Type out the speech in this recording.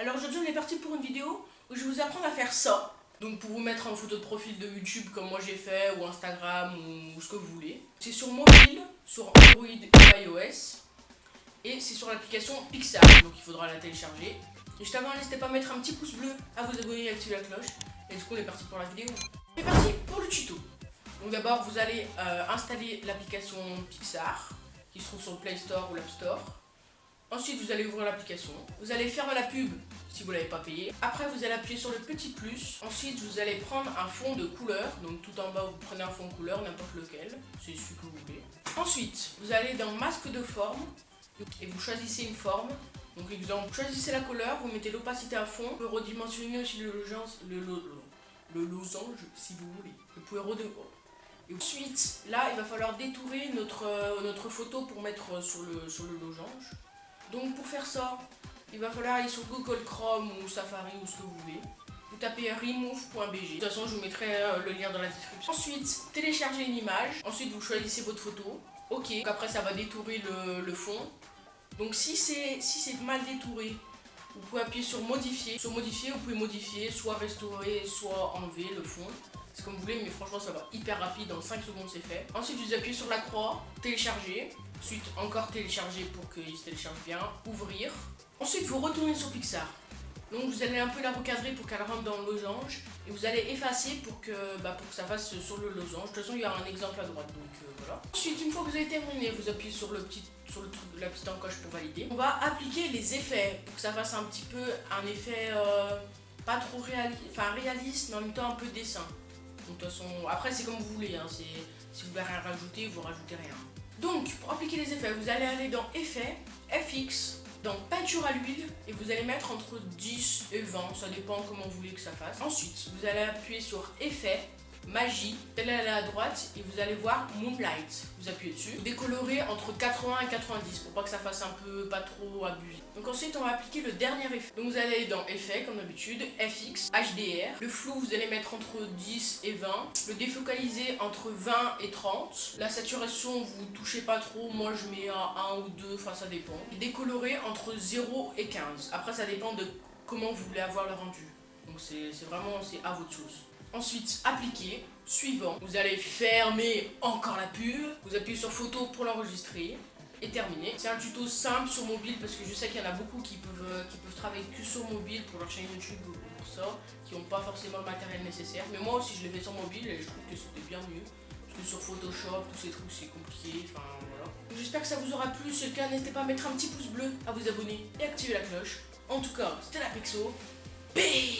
Alors aujourd'hui on est parti pour une vidéo où je vais vous apprendre à faire ça. Donc pour vous mettre en photo de profil de YouTube comme moi j'ai fait, ou Instagram, ou ce que vous voulez. C'est sur mobile, sur Android et iOS. Et c'est sur l'application Pixar, donc il faudra la télécharger. Et juste avant, n'hésitez pas à mettre un petit pouce bleu, à vous abonner et à activer la cloche. Et du coup on est parti pour la vidéo. On est parti pour le tuto. Donc d'abord vous allez installer l'application Pixar, qui se trouve sur le Play Store ou l'App Store. Ensuite, vous allez ouvrir l'application. Vous allez fermer la pub si vous ne l'avez pas payé. Après, vous allez appuyer sur le petit plus. Ensuite, vous allez prendre un fond de couleur. Donc tout en bas, vous prenez un fond de couleur, n'importe lequel. C'est celui que vous voulez. Ensuite, vous allez dans masque de forme et vous choisissez une forme. Donc exemple, choisissez la couleur, vous mettez l'opacité à fond. Vous pouvez redimensionner aussi le losange si vous voulez. Vous pouvez et ensuite, là, il va falloir détourer notre photo pour mettre sur le losange. Donc pour faire ça, il va falloir aller sur Google Chrome ou Safari ou ce que vous voulez. Vous tapez remove.bg. De toute façon, je vous mettrai le lien dans la description. Ensuite, téléchargez une image. Ensuite, vous choisissez votre photo. Ok, donc après ça va détourer le fond. Donc si c'est mal détouré, vous pouvez appuyer sur modifier. Sur modifier, vous pouvez modifier, soit restaurer, soit enlever le fond. C'est comme vous voulez, mais franchement ça va hyper rapide, dans 5 secondes c'est fait. Ensuite vous appuyez sur la croix, télécharger. Ensuite encore télécharger pour qu'il se télécharge bien, ouvrir. Ensuite vous retournez sur Pixar. Donc vous allez un peu la recadrer pour qu'elle rentre dans le losange. Et vous allez effacer pour que ça fasse sur le losange. De toute façon il y aura un exemple à droite, donc voilà. Ensuite une fois que vous avez terminé, vous appuyez sur le truc de la petite encoche pour valider. On va appliquer les effets pour que ça fasse un petit peu un effet pas trop réaliste, mais en même temps un peu dessin. Donc, de toute façon, après c'est comme vous voulez, hein. Si vous voulez rien rajouter, vous rajoutez rien. Donc pour appliquer les effets, vous allez aller dans Effets, FX, dans Peinture à l'huile, et vous allez mettre entre 10 et 20, ça dépend comment vous voulez que ça fasse. Ensuite, vous allez appuyer sur Effets, Magie, vous allez aller à droite et vous allez voir Moonlight. Vous appuyez dessus, vous décolorez entre 80 et 90 pour pas que ça fasse un peu pas trop abusé. Donc ensuite on va appliquer le dernier effet. Donc vous allez dans Effets comme d'habitude, FX, HDR. Le flou vous allez mettre entre 10 et 20. Le défocaliser entre 20 et 30. La saturation vous touchez pas trop, moi je mets à 1 ou 2, enfin ça dépend. Et décolorer entre 0 et 15. Après ça dépend de comment vous voulez avoir le rendu. Donc c'est vraiment à votre sauce. Ensuite, appliquer, suivant, vous allez fermer encore la pub, vous appuyez sur photo pour l'enregistrer et terminer. C'est un tuto simple sur mobile parce que je sais qu'il y en a beaucoup qui peuvent travailler que sur mobile pour leur chaîne YouTube ou pour ça, qui n'ont pas forcément le matériel nécessaire. Mais moi aussi je l'ai fait sur mobile et je trouve que c'était bien mieux. Parce que sur Photoshop, tous ces trucs c'est compliqué, enfin voilà. J'espère que ça vous aura plu, si c'est le cas n'hésitez pas à mettre un petit pouce bleu, à vous abonner et activer la cloche. En tout cas, c'était la Pexo. Peace.